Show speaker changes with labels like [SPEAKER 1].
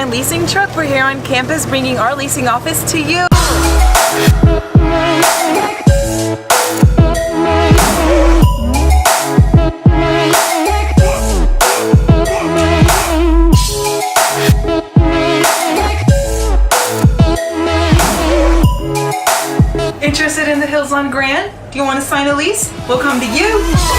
[SPEAKER 1] 2009 leasing truck. We're here on campus bringing our leasing office to you. Interested in the Hills on Grand? Do you want to sign a lease? We'll come to you.